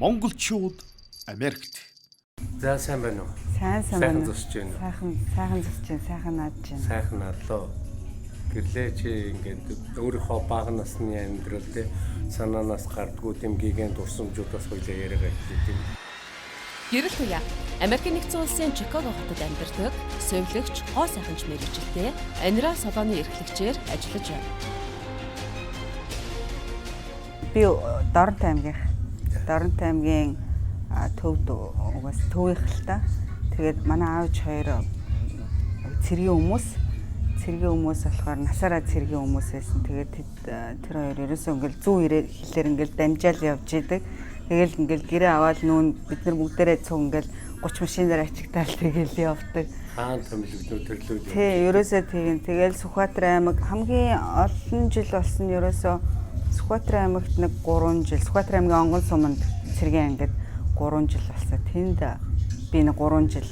Монголчууд Америкт. За сайн байна уу? Сайн зогсож байна. Сайхан зогсож байна. Сайхан наадж байна. Сайхан надлоо. Гэрлээ чи ингээд өөрийнхөө бага насны амьдрал те санаанаас гардггүй тэм гигант урсамжуудаас хоёлаа яриагаа хийх юм. Гэрэл туяа Америкийн нэгдсэн улсын Чикаго хотод амьдардаг совилогч хоо сайханч мэрэгчлээ Анира салооны эрхлэгчээр ажиллаж байна. Би Доронтой аймгийн төвд угаас төвийнх л та. Тэгээд манай аавч хоёр цэргийн хүмүүс болохоор насаараа цэргийн хүмүүс байсан. Тэгээд тэр хоёр ерөөсөө ингээл 100 хэлээр ингээл дамжаал явж идэг. Тэгэл ингээл гэрээ аваад нүүн бид нар бүгдээрээ цуг ингээл 30 машинаар ачигдаал тэгэл явдаг. Хаан томилогнууд төрлөө. Тий, ерөөсөө тийм. Тэгэл Сүхбаатар аймаг хамгийн олон жил болсон нь ерөөсөө Сүхбаатар аймагт нэг 3 жил, Сүхбаатар аймгийн Онгон суманд цэргийн ангид 3 жил болсон. Тэнд би нэг 3 жил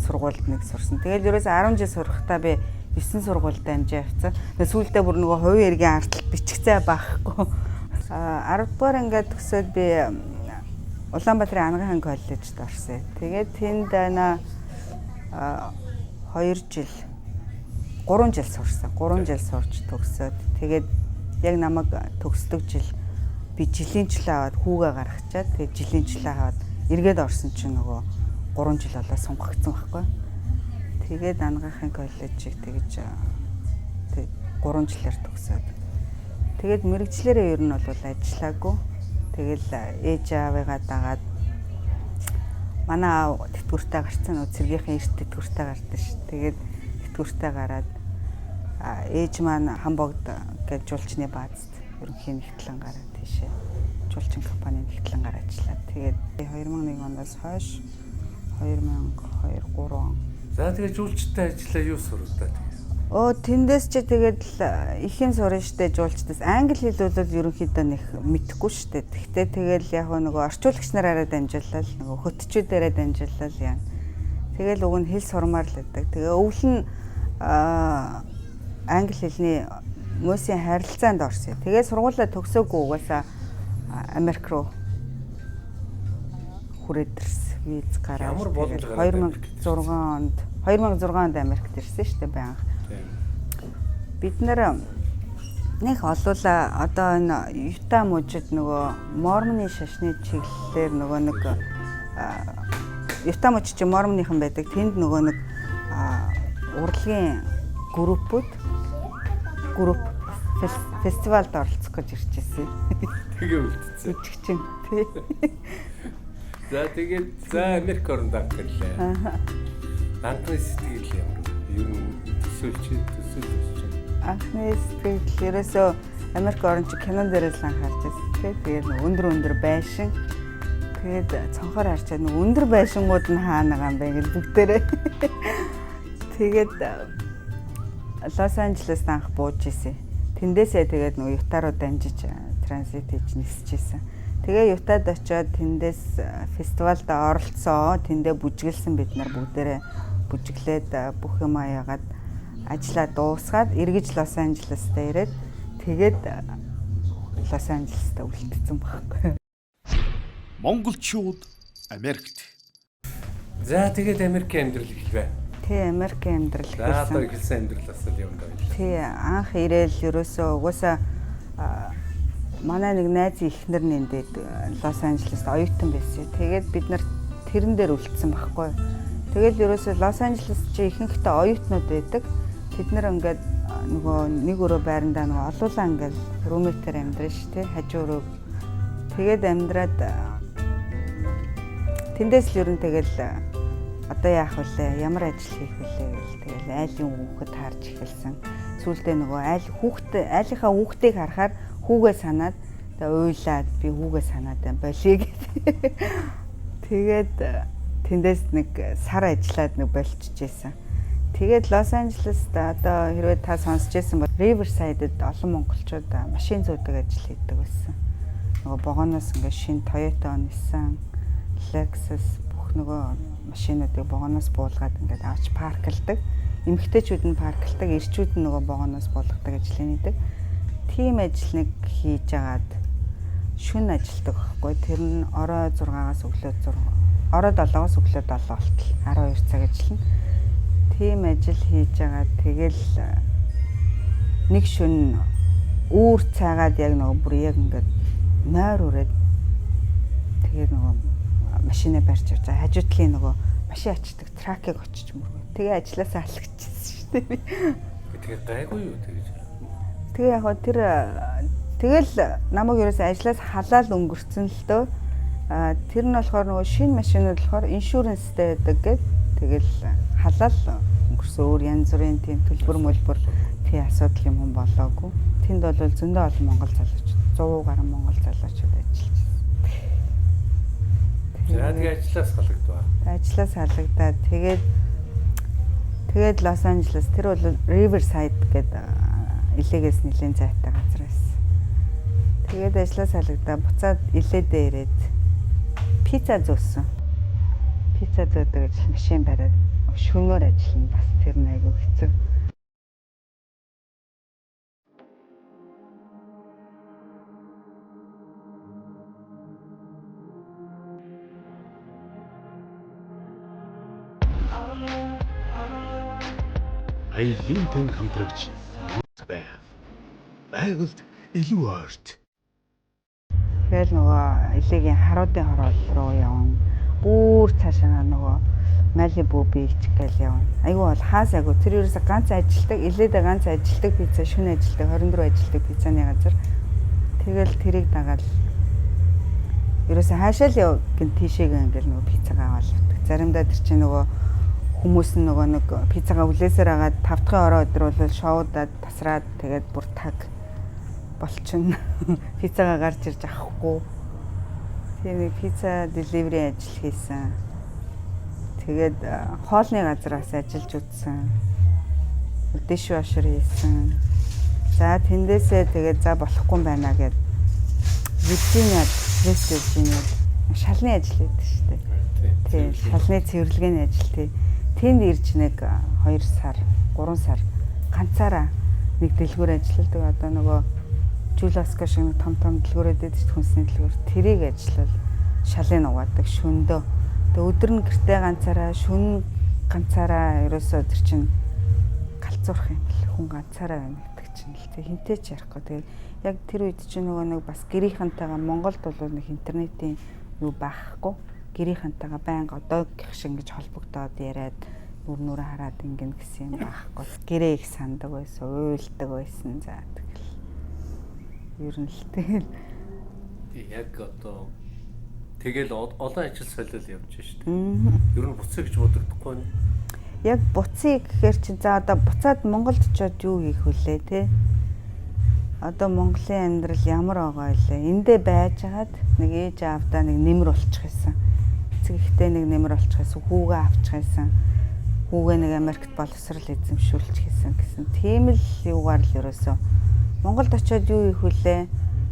сургуульд нэг сурсан. Тэгэл ерөөсөө 10 жил сурахтаа би 9 сургуульд амжаа явцсан. Сүүлдээ бүр нөгөө хувийн эргийн ардтал бичгцээ байхгүй. 10 дугаар ангид төгсөөд би Улаанбаатарын Ангахан коллежид орсон. Тэгээд тэнд 3 жил сурсан. 3 жил сурч төгсөөд тэгээд яг намайг төгсдөг жил би жилийн аваад хүүгээ гаргачаад тэгээд жилийн аваад эргээд орсон чинь нөгөө 3 жил болоо сонгогдсон байхгүй. Тэгээд Ангахан коллежийг тэгж 3 жилээр төгсөөд. Тэгээд мэрэгчлэрээ ер нь бол ажиллаагүй. Тэгэл ээж аавыгаа дагаад манай аав тэтгэвртэй гарцсан нөө цэргийнхээ эрт тэтгэвртэй гардаг ш. Тэгээд тэтгэвртэй гараад ээж маань Хамбогд гэж жуулчны баазд ерөнхий нэгтлэн гараад тийшээ жуулчин компанийн нэгтлэнгээр ажиллаад тэгээд 2001 оноос хойш 2002 3 он. За тэгээ жуулчтай ажиллаа юу сурвалдаа тэгээ. Тэндээс чи тэгээд ихэн сурна штэ жуулчдаас англи хэл бол ерөнхийдөө нэг мэдэхгүй штэ. Тэгтээ тэгэл яг нөгөө орчуулагч нараараа дамжуулаад нөгөө хөтчүүдээрээ дамжуулаад яа. Тэгэл уг нь хэл сурмаар л байдаг. Тэгээ өвөл нь англи хэлний мөсийн харилцаанд орсон. Тэгээ сургуулаа төгсөөгүй угаасаа Америк руу хүрээд ирсэн. Виз гараад 2006 онд Америкт ирсэн штэ байнга. Бид нэр нэг олуула одоо энэ Юта мужид нөгөө мормоны шашны чиглэлээр нөгөө нэг Юта муж чи мормоныхан байдаг. Тэнд нөгөө нэг урлагийн групп фестивалд оролцох гэж ирж ирсэн. Тэгээ үлдсэн. Үжигчин тий. За тэгээд Америк оронд анхлаа. Анхны сэтгэл ямар юу төсөөлч. Анхны сэтгэл ерөөсөө Америк орн чи кинон дээрээс л анхаарч байсан. Тэгээд өндөр байшин. Тэгээд цонхоор харчаад нэг өндөр байшингууд нь хаана байгаа юм бэ гэж бүгдээрээ. Тэгээд Лос Анжелест анх бууж исэн. Тэндээсээ тэгээд нөгөө Юта руу дамжиж транзит хийж нисэж исэн. Тэгээ Ютад очиод тэндээс фестивалд оролцсон. Тэндээ бүжиглсэн бид нар бүгдээрээ бүжиглээд бүх юм аяагаад ажиллаа дуусгаад эргэж Лос Анжелест ирээд тэгээд Лос Анжелест үлдсэн байхгүй. Монголчууд Америкт. За тэгээд Америкийн амьдрал эхэлвэ. Тий, Америкийн амьдрал эхэлсэн. За одоо эхэлсэн амьдралаас л юм даа. Тий, анх ирээл ерөөсөө угаасаа манай нэг найзын эхнэр нэндээд Лос Анжелест оюутан байсан. Тэгээд бид нар тэрэн дээр үлдсэн байхгүй. Тэгэл ерөөсөө Лос Анжелест чи ихэнхдээ оюутнууд байдаг. Тэд нар ингээд нөгөө нэг өрөө байрандаа нөгөө олуулаа ингээд румэтээр амьдрын ш тий хажуу өрөө. Тэгээд амьдраад тэндээс л ер нь тэгэл одоо яах вүлээ, ямар ажил хийх вүлээ гэл тэгэл айлын хүүхэд харж эхэлсэн. Сүүлдээ нөгөө айлынхаа хүүхдийг харахаар хүүгээ санаад тэгээ уйлаад би хүүгээ санаад болиё гэдэг. Тэгээд тэндээс нэг сар ажиллаад нэг болчихжээ. Тэгээд Лос Анжелест одоо хэрвээ та сонсч байсан бол Riverside-д олон монголчууд машин зуудаг ажил хийдэг байсан. Нөгөө богоноос ингээ шинэ Toyota, Nissan, Lexus бүх нөгөө машинуудыг богоноос буулгаад ингээд авч парклдаг. Эмэгтэйчүүд нь парклдаг, эрчүүд нь нөгөө богоноос буулгадаг ажил хийдэг. Тим ажил нэг хийж агаад шүн ажилдаг байхгүй. Тэр нь орой 6-аас өглөө 6. Орой 7-аас өглөө 7 болтол 12 цаг ажиллана. Тийм ажил хийж байгаа. Тэгэл нэг шүн үүр цайгаад яг нөгөө бүр яг ингээд нойр үрээд тэгээд нөгөө машинаа барьж явж байгаа. Хажуудлын нөгөө машин ачдаг тракийг очиж мөргөө. Тэгээ ажилласаа алхчихсан шүү дээ. Тэгээ гайгүй юу тэгэж. Тэгээ яг тэр тэгэл намайг ерөөсөө ажлаас халаал өнгөрцөн л дөө. Тэр нь болохоор нөгөө шинэ машинууд болохоор иншүрэнстэй байдаг гэд тэгэл халаал өнгөрсөн өөр янз бүрийн тийм төлбөр мөлбөр тий асуудал юм болоогүй. Тэнд бол зөндөө олон монгол залуучууд 100 гаруй монгол залуучууд ажиллаж байна. Тэгээ ажлаас халагдваа. Ажлаас халагдаад тэгээд Лос Анжелес тэр бол Riverside гэдэг илэгээс нэлийн зайтай газар байсан. Тэгээд ажлаас халагдаа буцаад илээдээ ирээд пицца зөөсөн. Пицца зөөдөг гэж машин бариад шөнөөр ажиллана бас тэр нь айгүй хэцүү. Аялын тань хамтрагч байгальд илүү ойрт. Тэгэл нөгөө илээгийн харуудын хороол руу явна. Бүр цаашаа нөгөө Малибу бич гэл явна. Айгүй бол хаас айгүй тэр ерөөсө ганц ажилдаг, илээдээ ганц ажилдаг пицца, шөнө ажилдаг, 24 ажилдаг пиццаны газар. Тэгэл тэрийг дагаад ерөөсө хаашаа л яв гэн тийшээгээ ингээл нөгөө пиццагаа аваад явдаг. Заримдаа тэр чинь нөгөө хүмүүс нь нөгөө нэг пиццагаа үлээсээр агаад 5 дахь орой өдөр бол шоудаад тасраад тэгээд бүр таг болчихно. Пиццагаа гарч ирж авахгүй. Тэгээд пицца деливери ажил хийсэн. Тэгээд хоолны газраас ажиллаж үзсэн. Дэшвашер хийсэн. За тэндээсээ тэгээд за болохгүй юм байна гэд Виржиниад, Вест Виржиниад шалны ажил хийдэг шүү дээ. Тийм, шалны цэвэрлэгээний ажил тий. Тэнд ирж нэг 2 сар, 3 сар ганцаараа нэг дэлгүүр ажилладаг. Одоо нөгөө Жуласка шиг нэг том дэлгүүрээд байдаг шүү хүнсний дэлгүүр. Тэрийг ажиллал шалын угаадаг шөндөө. Тэгээ өдөр нь гэртээ ганцаараа, шөнө ганцаараа ерөөсөө тэр чинь галзуурах юм бэл. Хүн ганцаараа байна гэдэг чинь л тэг хинтээ ч ярихгүй. Тэгээ яг тэр үед чинь нөгөө нэг бас гэрийнхантайгаа Монголд бол нэг интернетийн юу байхгүй. Гэрийнхантайгаа байнга одоо гэх шиг ингэж холбогдоод яриад нүрээ хараад ингэн гэсэн юм байхгүй. Гэрээ их сандаг байсан, уйлдаг байсан. За тэгэл. Ер нь л тэгэл. Яг одоо тэгэл олон ажил солиол явж штэ. Ер нь буцъя гэж бодогдохгүй нь. Яг буцъя гэхээр чи за одоо буцаад Монголд очиод юу хийх вүлээ те? Одоо Монголын амьдрал ямар байгаа вэ? Эндээ байжгаад нэг ээж аавдаа нэг нэмэр болчих байсан. Эцэг ихтэй нэг нэмэр болчих байсан. Хүүгээ авчих байсан. Хүүгээ нэг Америкт боловсрал эзэмшүүлчих гэсэн тийм л юугаар л ерөөсөө Монголд очиод юу хийх вүлээ?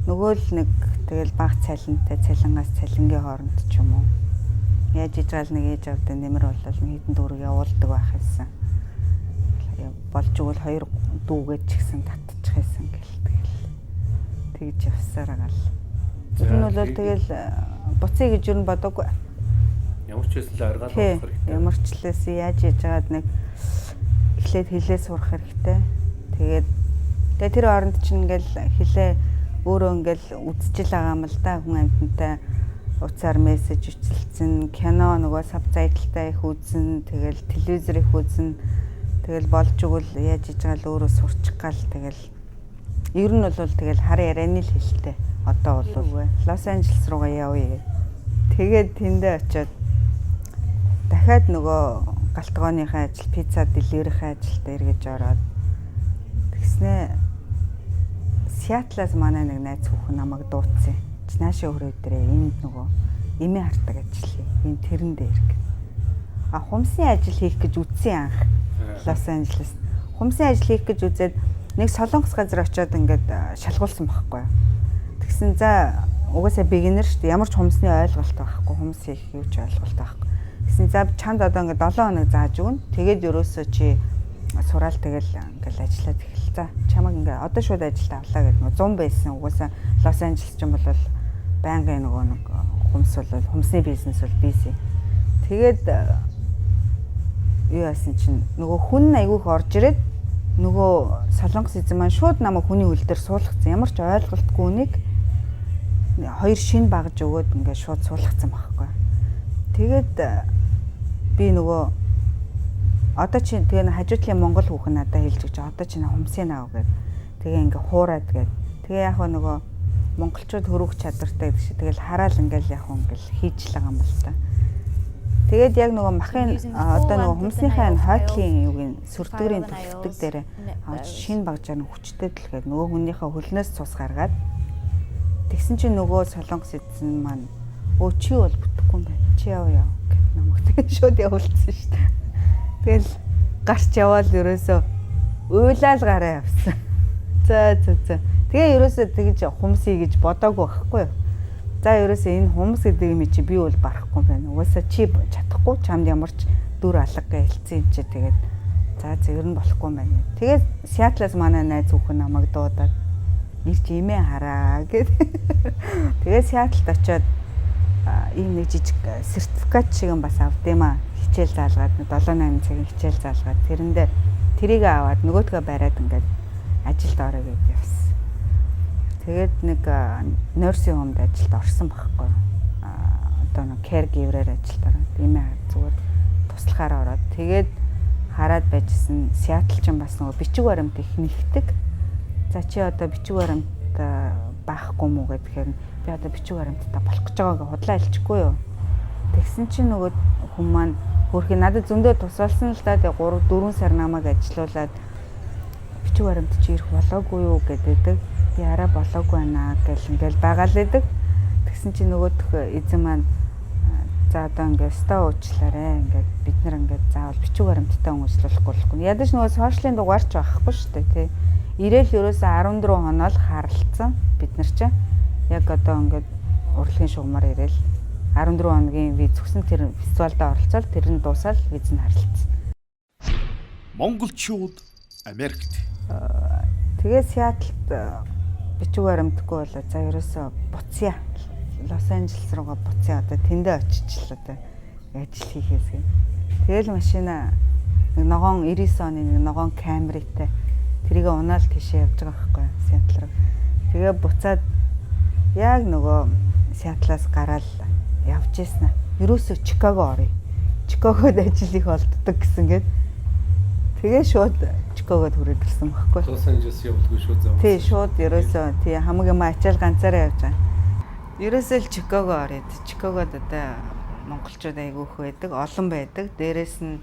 Нөгөө л нэг тэгэл баг цалинтай цалингаас цалингийн хооронд ч юм уу. Яаж ижил нэг ээж авдаа нэмэр болол нэг хэдэн дүүрэг явуулдаг байх байсан. Болж игэл 2 дүүгээд ч гэсэн татчих байсан гэл тэгж явсаар байгаа л. Тэр нь бол тэгэл буцъя гэж юу н бодоогүй. Ямар ч байсан л аргаал авах хэрэгтэй. Ямар ч лээс яаж хийж байгаад нэг эхлээд хэлээ сурах хэрэгтэй. Тэгээд тэр оронд чинь ингээл хэлээ өөрөө ингээл үзчихэл байгаа юм л да хүн амьтантай уцаар мессеж үчилсэн, кино нөгөө сабтайтлтай их үзэн, тэгэл телевизэр их үзэн, тэгэл болж игэл яаж хийж байгаа л өөрөө сурчих гал тэгэл ер нь бол тэгэл хар ярианы л хэлтэй. Одоо бол Лос Анжелес руугаа явъя. Тэгээд тэндээ очиод дахиад нөгөө галтгооныхаа ажил, пицца деливерийнхаа ажилд эргэж ороод тэгснээ Сиатлаас манай нэг найз хүүхэн намайг дуудсан. Наашаа өрөө дээрээ энд нөгөө эмээ хартаг ажил хий. Энэ тэрэн дээр гэх. Хумсын ажил хийх гэж үтсэн анх Лос Анжелес. Хумсын ажил хийх гэж үзээд нэг солонгос газар очиод ингээд шалгуулсан байхгүй юу. Тэгсэн за угаасаа бигинер шүү дээ. Ямар ч хумсны ойлголт байхгүй. Хумс хийх юу ч ойлголт байхгүй. Тэгсэн за чамд одоо ингээд 7 хоног зааж өгнө. Тэгээд ерөөсөө чи сураал тэгэл ингээл ажиллаад эхэл. За чамаг ингээ одоо шууд ажилд авлаа гэдэг нөө 100 байсан. Угаасаа Лос Анжелес ч юм бол байнгын нөгөө нэг хумс бол хумсны бизнес бол бизи. Тэгээд юу яасан чинь нөгөө хүн айгүйх орж ирээд нөгөө Солонгос эзэн маань шууд намайг хүний хөл дээр суулгацсан. Ямар ч ойлголтгүй үнийг 2 шин багж өгөөд ингээд шууд суулгацсан байхгүй. Тэгээд би нөгөө одоо чи тэгээ хажуутлын Монгол хүүхэн надад хэлж өгч одоо чи хумсын аав гэд. Тэгээ ингээ хуураад гэд. Тэгээ яг нөгөө монголчууд хөрвөх чадвартай гэдэг шиг тэгэл хараал ингээл яг ингээл хийж л байгаа юм бол та. Тэгээд яг нөгөө махын одоо нөгөө хумсныхаа хойтлын юугийн сүрдгэрийн төлөвтөг дээр шинэ багжаар хүчтэй дэлгээд нөгөө хүнийхээ хөлнөөс цус гаргаад тэгсэн чинь нөгөө Солонгос эзэн маань өө чи бол бүтэхгүй юм байна. Чи яв гэд намайг тэгээд шууд явуулсан шүү дээ. Тэгэл гарч яваал ерөөсөө уйлаал гараа явсан. За. Тэгээ ерөөсөө тэгж хумсий гэж бодоогүй байхгүй юу? За ерөөсөө энэ хумс гэдэг юм чи би бол барахгүй байна. Угаасаа чи чадахгүй чамд ямар ч дүр алга гэж хэлсэн юм чи тэгээд за зөвөр нь болохгүй юм байна. Тэгээд Сиатлаас манай найз хүүхэн намайг дуудаад ирж имээ хараа гэд. Тэгээд Сиатлд очиод ийм нэг жижиг сертификат шиг юм бас авдээмаа. Хичээл заалгаад 7-8 цагийн хичээл заалгаад тэрэндээ тэрийг аваад нөгөөдгөө бариад ингээд ажилд орё гэж явсан. Тэгээд нэг нерсинг хомд ажилд орсон байхгүй. Одоо нэг caregiver-ээр ажилд ороод иймээ зүгээр туслахаар ороод тэгээд хараад байжсэн Сиатл ч бас нөгөө бичиг баримт их нэгтгэг. За чи одоо бичиг баримт баахгүй мүү гэхээр би одоо бичиг баримттай болох гэж байгааг худлаа хэлчихгүй юу. Тэгсэн чинь нөгөө хүн маань хөрхи надад зөндөө тусалсан л да 3-4 сар намайг ажилуулад бичиг баримт чи ирэх болоогүй юу гэдэг. Би арай болоогүй байна гэл ингээл байгаа л байдаг. Тэгсэн чинь нөгөөх эзэн маань за одоо ингээд ста уучлаарэ ингээд бид нар ингээд заавал бичиг баримттай хүмүүжлүүлэхгүй болохгүй. Ядаж нөгөө сошиалын дугаарч байхгүй шүү дээ тий. Ирээл ерөөсөө 14 хоноо л харалцсан бид нар чинь яг одоо ингээд урлагийн шугамар ирээл 14 хоногийн виз өгсөн тэр фестивалд оролцоод тэр нь дуусаад виз нь харилцсан. Монголчууд Америкт. Тэгээ Сиатлд бичиг баримтгүй болоо за ерөөсөө буцъя. Лос Анжелес руугаа буцъя одоо тэндээ очичлаа одоо ажил хийхээс гэн. Тэгэл машина нэг ногоон 99 оны нэг ногоон Камритай тэрийг унаал тийшээ явж байгаа байхгүй Сиатл руу. Тэгээ буцаад яг нөгөө Сиатлаас гараад явж ийсэн. Ерөөсөө Чикаго орё. Чикагод ажил их олддог гэсэн гээд тэгээ шууд Чикагод хүрээд ирсэн байхгүй. Лос Анжелес явуулгүй шүү зав. Тий шууд ерөөсөө тий хамаг юм ачаал ганцаараа явж байгаа. Ерөөсөө л Чикаго ороод Чикагод одоо монголчууд айгүйх байдаг, олон байдаг. Дээрээс нь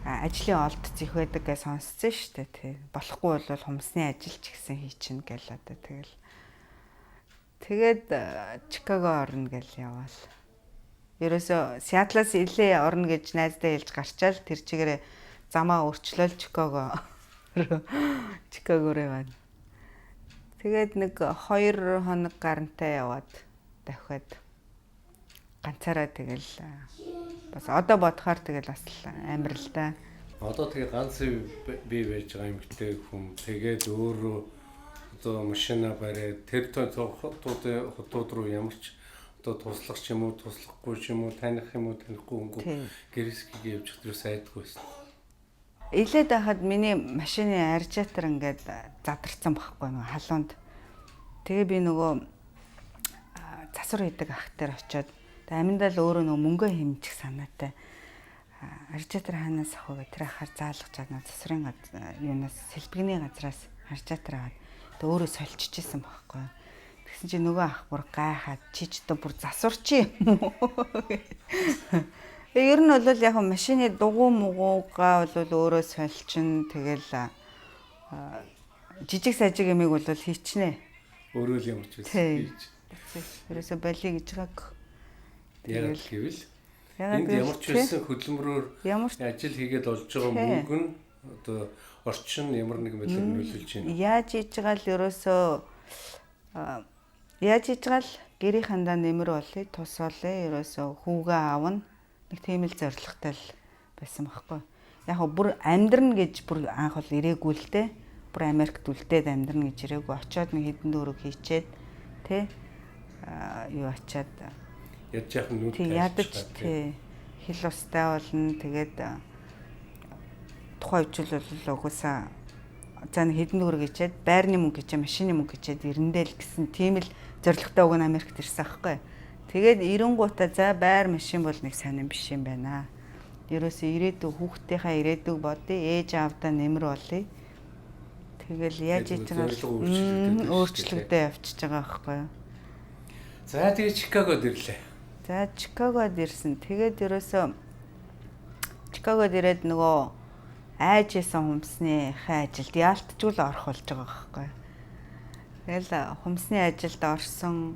ажлын олдц их байдаг гэж сонссон шүү дээ тий. Болохгүй бол хумсны ажил ч гэсэн хийчихнэ гэл одоо тэгэл. Тэгээд Чикаго орно гэл яваал. Ерөөсөө Сиатлаас илээ орно гэж найздаа хэлж гарчаал тэр чигээрээ замаа өөрчлөөл Чикаго руу яваад. Тэгээд нэг 2 хоног гарантай яваад дахиад ганцаараа тэгэл бас одоо бодохоор тэгэл бас амар л да. Одоо тэгээ ганц бий байж байгаа юм гэдэг хүм тэгээд өөрөө одоо машина бариад тэр хотууд руу ямар ч одоо туслах ч юм уу туслахгүй ч юм уу таних юм уу танихгүй өнгө гэрээсгээ явж хэвчээ сайдгүй байсан. Илээд байхад миний машины аржиатор ингээд задарсан байхгүй нөгөө халуунд. Тэгээ би нөгөө засвар хийдэг ах дээр очиод аминдаа л өөрөө нөгөө мөнгө хэмжих санаатай. Аржиатор хаанаас авах вэ? Тэр ахаар заалгаж чадна засварын юунаас сэлбэгний газраас аржиатор аваад тэгээ өөрөө сольчихжсэн байхгүй. Тэгсэн чинь нөгөө ах бүр гайхаад чи ч одоо бүр засварч юм уу? Ер нь бол яг машины дугуй муугаа бол өөрөө сольчин тэгэл жижиг сажиг ямиг бол хийчнэ. Өөрөө л ямар ч байсан хийж. Ерөөсө болиё гэж байгааг. Яг гэвэл энд ямар ч байсан хөдөлмөрөөр ажил хийгээд олж байгаа мөнгө нь одоо орчин ямар нэгэн байдлаар нөлөөлж байна. Яаж хийж байгаа л ерөөсөө яаж хийж байгаа л гэрийнхандаа нэмэр болъё, тус болъё, ерөөсөө хүүгээ аавна. Нэг тийм л зоригтой л байсан байхгүй. Яг бүр амьдрна гэж бүр анх бол ирээгүй л дээ. Бүр Америкт үлдээд амьдрна гэж ирээгүй. Очоод нэг хэдэн дөрөв хийчээд тэ юу ачаад ядж яах нь нүд тий ядаж тий хил устай болно. Тэгээд тухайн үчил бол угсаа за нэг хэдэн төгрөг ичээд байрны мөнгө ичээ машины мөнгө ичээд ирэндэл гэсэн тийм л зорилготой уг нь Америкт ирсэн аахгүй. Тэгээд ирэнгуутаа за байр машин бол нэг сайн юм биш юм байна. Ерөөсөө ирээдүйг хүүхдийнхаа ирээдүйг бодъё, ээж аавдаа нэмэр болъё. Тэгэл яаж хийж байгаа өөрчлөгдөө явчихж байгаа байхгүй юу. За тэгээ Чикагод ирлээ. За Чикагод ирсэн. Тэгээд ерөөсөө Чикагод ирээд нөгөө айжсэн хүмсний ажилд яалтчгүй л орох болж байгаа байхгүй юу. Тэгэл хүмсний ажилд орсон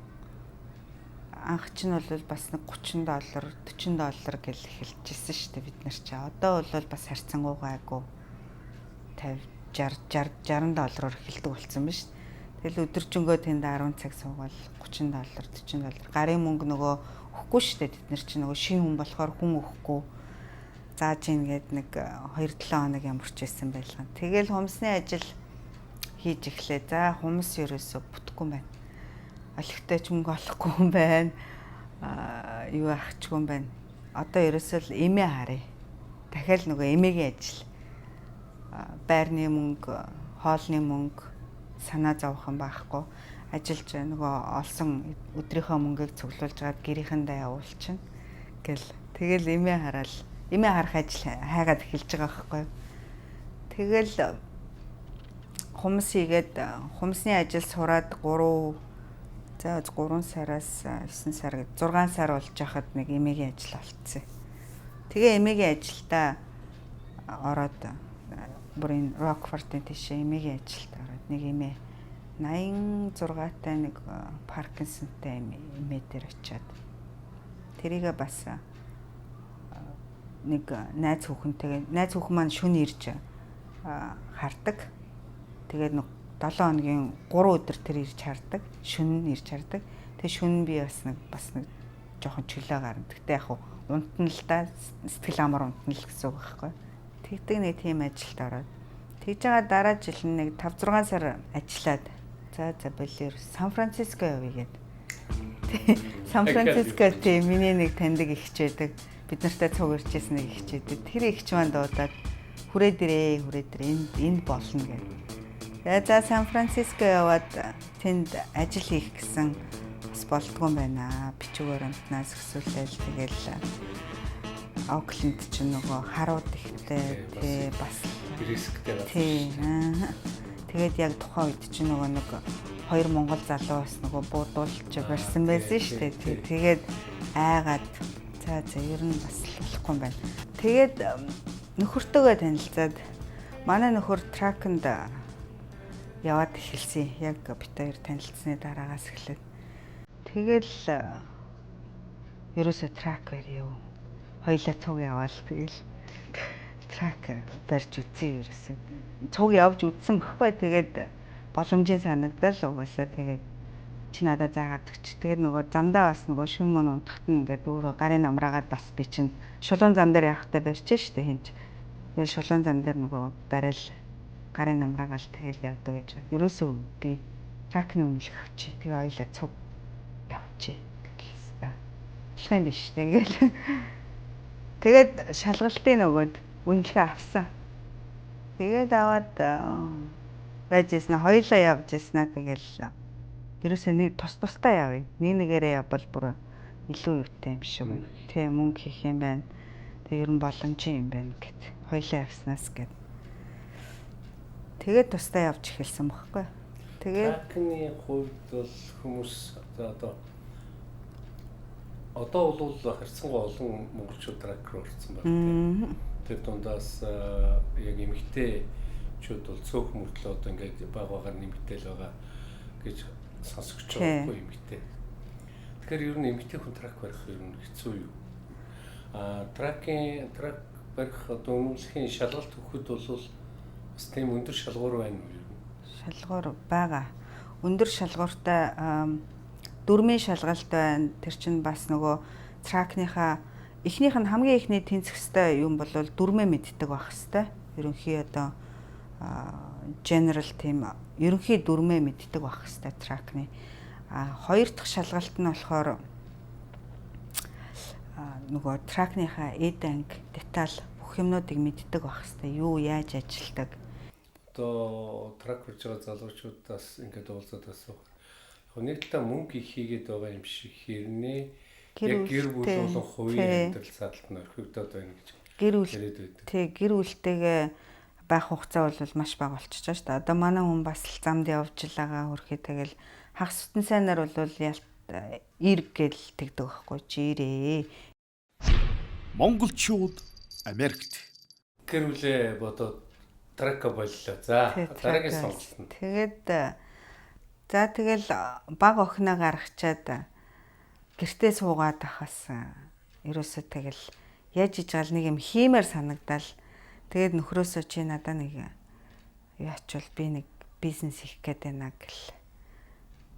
анх чинь бол бас нэг $30 $40 гэл эхэлчихсэн шүү дээ бид нар чи. Одоо бол бас харьцангуйгаа айгу 50 $60 эхэлдэг болсон биз. Тэгэл өдөржингөө тэнд 10 цаг суугаад $30 $40 гарын мөнгө нөгөө өгөхгүй шүү дээ бид нар чи нөгөө шинэ хүн болохоор хүн өгөхгүй зааж ийн гээд нэг 2-7 хоног ямарч байсан байлгаа. Тэгэл хумсны ажил хийж эхлэе. За хумс ерөөсө бүтэхгүй юм байна. Олигтой ч мөнгө олохгүй юм байна. Юу ахчихгүй юм байна. Одоо ерөөсөө л эмээ харъя. Дахиад нөгөө эмээгийн ажил. Байрны мөнгө, хоолны мөнгө санаа зовох юм байхгүй. Ажиллаж нөгөө олсон өдрийнхөө мөнгийг цуглуулж гаад гэрийнхэндээ явуулчихна. Тэгэл эмээ хараал. Эмээ харах ажил хайгаад эхэлж байгаа байхгүй. Тэгэл хумс хийгээд хумсны ажил сураад 3 сараас 9 сар гэж 6 сар болж байхад нэг эмээгийн ажил олцсон. Тэгээ эмээгийн ажилдаа ороод бүрийн Рокфортын тийшээ эмээгийн ажилд ороод нэг эмээ 86-тай нэг Паркинсонтай эмээ дээр очиад тэрийгээ бас нэг найз хүүхэнтэйгээ найз хүүхэн маань шөнө ирж хардаг. Тэгээд нэг 7 хоногийн 3 өдөр тэр ирж хардаг. Шөнө ирж хардаг. Тэгээ шөнө би бас нэг жоохон чөлөө гарна. Гэтэ яг унтна л да сэтгэл амар унтна л гэсэн үг байхгүй. Тэгдэг нэг тийм ажилд ороод тэгж байгаа дараа жил нэг 5-6 сар ажиллаад за болир Сан Франциско явъя гээд. Сан Франциско тийм миний нэг таньдаг ихч байдаг. Бид нартай цуг ирчихсэн нэг ихч байдаг. Тэр ихч маань дуудаад хүрээд ирээ энд болно гэдэг. За Сан Франциско яваад тэнд ажил хийх гэсэн бас болдгоо байна. Бичгээр амтнаас өсвөлээл тэгэл Окленд ч нөгөө харууд ихтэй тий бас рисктэй байна. Тий. Тэгээд яг тухайн үед ч нөгөө нэг 2 монгол залуу бас нөгөө буудуулж барьсан байсан шүү дээ. Тэгээд айгаад за ер нь бас болохгүй юм байна. Тэгээд нөхөртөөгөө танилцаад манай нөхөр тракнд яваад эхэлсэн. Яг бит хоёр танилцсны дараагаас эхлээд. Тэгэл ерөөсө трак барьяв. Хоёлаа цуг яваал тэгэл трак барьж үзье ерөөсө. Цуг явж үзсэн гэхгүй тэгээд боломжийн санагдал угаасаа тэгээд чи надад заагаад өгч. Тэгээд нөгөө замдаа бас нөгөө шүн мөн унтахт нь ингээд өөрөө гарын намраагаад бас би чинь шулуун зам дээр явахтай барьж штэ хинж. Тэгээд шулуун зам дээр нөгөө барайл гарын намраагаал тэгэл явдаг гэж. Ерөөсөө би тракны өмнөх авчи. Тэгээ ойлаа цуг явчих. Шхэн биш тэгэл. Тэгээд шалгалтын нөгөөд үнэхээр авсан. Тэгээд аваад байжсэн хоёлаа явж яснаа тэгэл. Ерөөсөө нэг тустай явъя. Нэгээрээ явбал бүр илүү юутай юм шиг байна. Тэ мөнгө хийх юм байна. Тэг ер нь боломжийн юм байна гэд. Хоёлаа явснаас гэд. Тэгээд тустай явж эхэлсэн баггүй. Тэгээд тракны хувьд бол хүмүүс одоо бол харьцангуй олон монголчууд трак руу орсон байна. Тэр дундаас яг эмэгтэйчүүд бол цөөх мөртлөө одоо ингээд багаар нэмэгтэйл байгаа гэж сонсогч байгаа юм эмэгтэй. Тэгэхээр ер нь эмэгтэй хүн трак барих ер нь хэцүү юу? Трак барих одоо өмнөхийн шалгалт өгөхөд бол бас тийм өндөр шалгуур байна уу? Шалгуур байгаа. Өндөр шалгууртай дөрмийн шалгалт байна. Тэр чинь бас нөгөө тракныхаа эхнийх нь хамгийн ихний тэнцэх хэвээр юм бол дөрмөө мэддэг байх хэвээр. Ерөнхий одоо general team ерөнхий дөрмөө мэддэг байх хэвээр тракны. Хоёр дахь шалгалт нь болохоор нөгөө тракныхаа эданг, деталь бүх юмнуудыг мэддэг байх хэвээр. Юу яаж ажилладаг. Одоо трак хийж байгаа залуучуудаас ингээд уулзаад асуух. Яг нэг талаа мөнгө их хийгээд байгаа юм шиг хэрнээ яг гэр бүл болон хувийн амьдрал садлт нь орхигдоод байна гэж яриад байдаг. Тий, гэр бүлтэйгээ байх хугацаа бол маш бага болчихж байгаа шүү дээ. Одоо манай хүн бас л замд явж байгаа хөрхий тэгэл хагас сүтэн сайнаар бол ялт ирг гэл тэгдэг байхгүй чи ирээ. Монголчууд Америкт. Гэр бүлээ бодоод трак боллоо. За дараагийн сонголт нь. Тэгээд тэгэл баг охиноо гаргачаад гэртээ суугаад ахаас ерөөсөө тэгэл яаж иж гал нэг юм хиймээр санагдал. Тэгээд нөхрөөсөө чи надаа нэг яачвал би нэг бизнес хийх гээд байна гэл.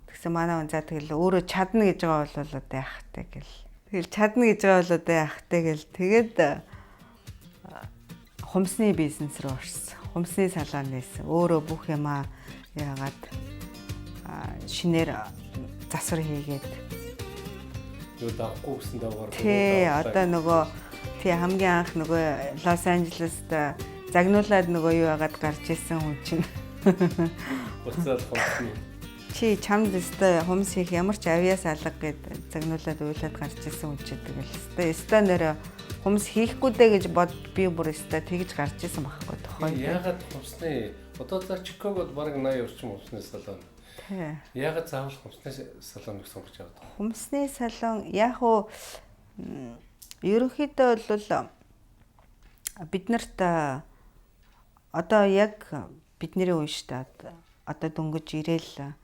Тэгсэн манай хүн за тэгэл өөрөө чадна гэж байгаа бол одоо яахтай гэл. Тэгэл чадна гэж байгаа бол одоо яахтай гэл. Тэгээд хумсны бизнес рүү орсон. Хумсны салон нээсэн. Өөрөө бүх юмаа яагаад шинээр засвар хийгээд юу даахгүй гэсэн даагаар. Тий, одоо нөгөө хамгийн анх нөгөө Лос Анжелест загнуулаад нөгөө юу яагаад гарч ирсэн хүн чинь. Уцаад хумсны. Чи чамд өстой хумс хийх ямар ч авьяас алга гэд загнуулаад уйлаад гарч ирсэн хүн чинь тэгэл өстой нэрэ хумс хийхгүй дээ гэж бод би бүр өстой тэгж гарч ирсэн байхгүй тохой. Яагаад хумсны одоо за Чикагод бараг 80 орчим хумсны салон. Тий. Яагаад заавал хумсны салоныг сонгож аваад байгаа? Хумсны салон яг уу ерөнхийдөө бол бид нарт одоо яг бидний үе шүү дээ. Одоо дөнгөж ирээл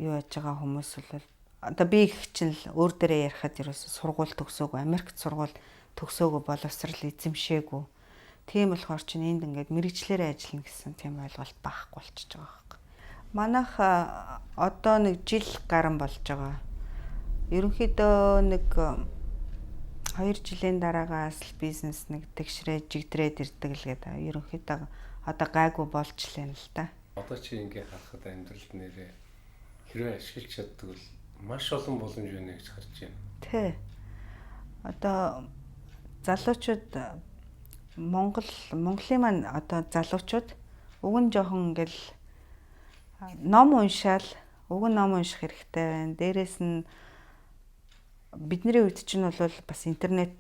юу яаж байгаа хүмүүс бол одоо би их чинь л өөр дээрээ ярихад ерөөсө сургууль төгсөөгүй, Америкт сургууль төгсөөгүй боловсрал эзэмшээгүй. Тийм болохоор чинь энд ингээд мэрэгчлэрээ ажиллана гэсэн тийм ойлголт байхгүй болчихж байгаа байхгүй. Манайх одоо нэг жил гарan болж байгаа. Ерөнхийдөө нэг 2 жилийн дараагаас л бизнес нэг тэгшрээ жигдрээд ирдэг л гэдэг. Ерөнхийдөө одоо гайгүй болчихлээ л да. Одоо чи ингээ харахад амьдралд нэрээ хэрвээ ашиглаж чаддаг бол маш олон боломж байна гэж харж байна. Тий. Одоо залуучууд Монголын маань одоо залуучууд уг нь жоохон ингээл ном уншаал, уг нь ном унших хэрэгтэй байна. Дээрээс нь бидний үед чинь бол бас интернет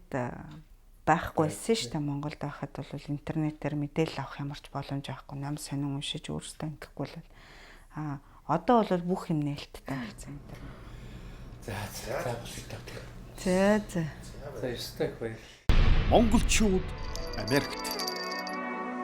байхгүйсэн шүү дээ. Монголд байхад бол интернетээр мэдээлэл авах ямар ч боломж байхгүй. Ном сонин уншиж өөрсдөө ингэхгүй бол одоо бол бүх юм нээлттэй болсон интернет. За. За. За ёстой бай. Монголчууд Америкт.